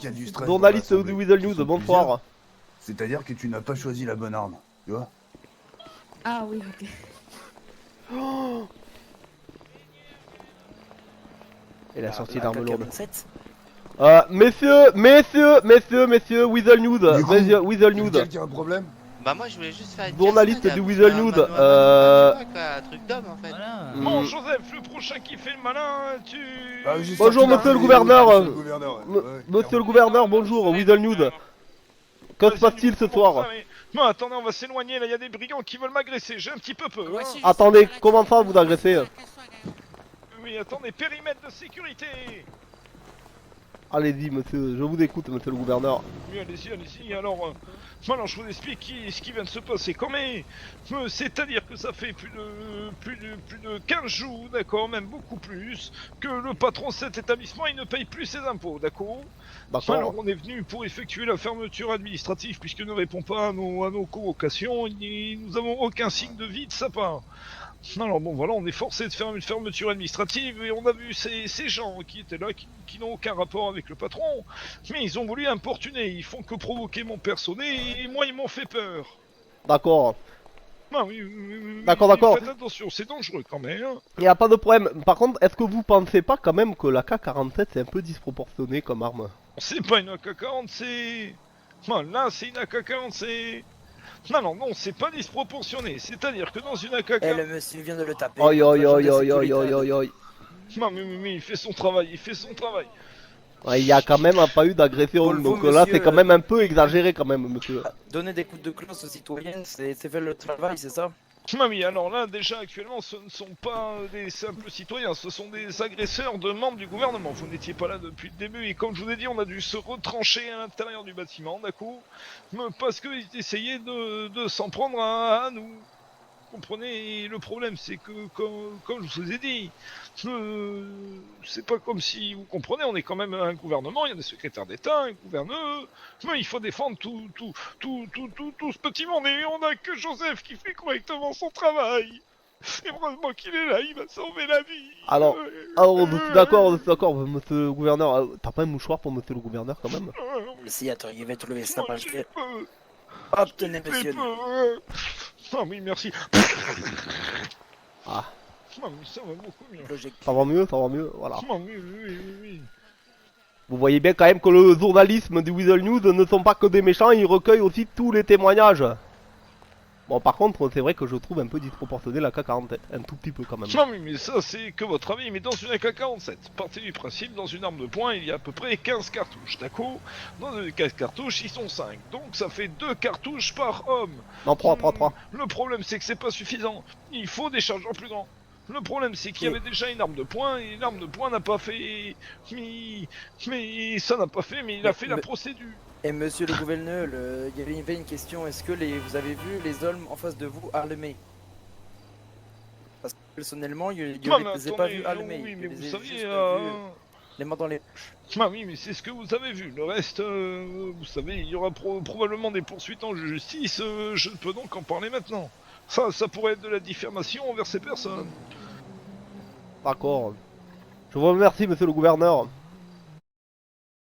Il y a du stress. Journaliste du Weasel News, bonsoir. C'est-à-dire que tu n'as pas choisi la bonne arme, tu vois. Ah oui, ok. Oh, et la sortie d'armes lourdes. Messieurs, Weasel News, Weasel News. Quelqu'un a un problème? Bah moi je voulais juste faire une Journaliste cascade, du Weasel un News, un truc d'homme en fait. Voilà. Bon, Joseph, le prochain qui fait le malin, tu... Ah, j'ai Bonjour, sorti monsieur le l'arme, gouverneur. monsieur le gouverneur, ouais. Monsieur le gouverneur, bonjour, Weasel News. Que se passe-t-il ce soir? Non, attendez, on va s'éloigner, là, il y a des brigands qui veulent m'agresser, j'ai un petit peu peur. Hein. Attendez, comment ça vous agressez? Oui, attendez, périmètre de sécurité. Allez-y, monsieur, je vous écoute, monsieur le gouverneur. Oui, allez-y, alors je vous explique ce qui vient de se passer. C'est-à-dire que ça fait plus de 15 jours, d'accord, même beaucoup plus, que le patron de cet établissement, il ne paye plus ses impôts, d'accord. Alors on est venu pour effectuer la fermeture administrative, puisqu'il ne répond pas à nos convocations, nous avons aucun signe de vie de sa part. Alors bon voilà, on est forcé de faire une fermeture administrative et on a vu ces gens qui étaient là, qui n'ont aucun rapport avec le patron, mais ils ont voulu importuner, ils font que provoquer mon personnel et moi ils m'ont fait peur. D'accord. Ah oui, D'accord. Faites attention, c'est dangereux quand même. Hein. Il n'y a pas de problème. Par contre, est-ce que vous pensez pas quand même que la K-47 c'est un peu disproportionné comme arme? C'est pas une AK-40, c'est... Là c'est une AK-40, c'est... Non, c'est pas disproportionné. C'est-à-dire que dans une AK-40... Eh, le monsieur vient de le taper. Oi. Non, mais il fait son travail, Ouais, il y a quand même pas eu d'agression, Pour donc vous, là monsieur, c'est quand même un peu exagéré quand même, monsieur. Donner des coups de cloche aux citoyens, c'est faire le travail, c'est ça? Oui, alors là, déjà, actuellement, ce ne sont pas des simples citoyens, ce sont des agresseurs de membres du gouvernement. Vous n'étiez pas là depuis le début, et comme je vous ai dit, on a dû se retrancher à l'intérieur du bâtiment, d'accord, parce qu'ils essayaient de s'en prendre à nous. Vous comprenez, le problème, c'est que, comme je vous ai dit, c'est pas comme si, vous comprenez, on est quand même un gouvernement, il y a des secrétaires d'État, un gouverneur, mais il faut défendre tout ce petit monde, et on a que Joseph qui fait correctement son travail. Et heureusement qu'il est là, il m'a sauvé la vie. Alors, je suis d'accord, monsieur le gouverneur. T'as pas un mouchoir pour monsieur le gouverneur quand même? Si, attends, il va te lever ça parce que... Hop, tenez, monsieur. Ah oui, merci. Ah. Ah oui, ça va beaucoup mieux. Ça va mieux, voilà. Ah oui. Vous voyez bien quand même que le journalisme du Weasel News ne sont pas que des méchants, ils recueillent aussi tous les témoignages. Bon, par contre, c'est vrai que je trouve un peu disproportionné la K-47, un tout petit peu quand même. Non mais ça c'est que votre avis, mais dans une AK-47, partez du principe, dans une arme de poing, il y a à peu près 15 cartouches, d'accord? Dans les 15 cartouches, ils sont 5, donc ça fait 2 cartouches par homme. Non, 3. Le problème c'est que c'est pas suffisant, il faut des chargeurs plus grands. Le problème c'est qu'il y avait déjà une arme de poing, et l'arme de poing n'a pas fait... Mais ça n'a pas fait, mais il a fait la procédure. Et monsieur le gouverneur, il y avait une question, est-ce que vous avez vu les hommes en face de vous armés? Parce que personnellement, je ne les ai pas vus armés. Oui, mais vous saviez... les mains dans les poches. Ah oui, mais c'est ce que vous avez vu. Le reste, vous savez, il y aura probablement des poursuites en justice. Je ne peux donc en parler maintenant. Ça pourrait être de la diffamation envers ces personnes. D'accord. Je vous remercie, monsieur le gouverneur.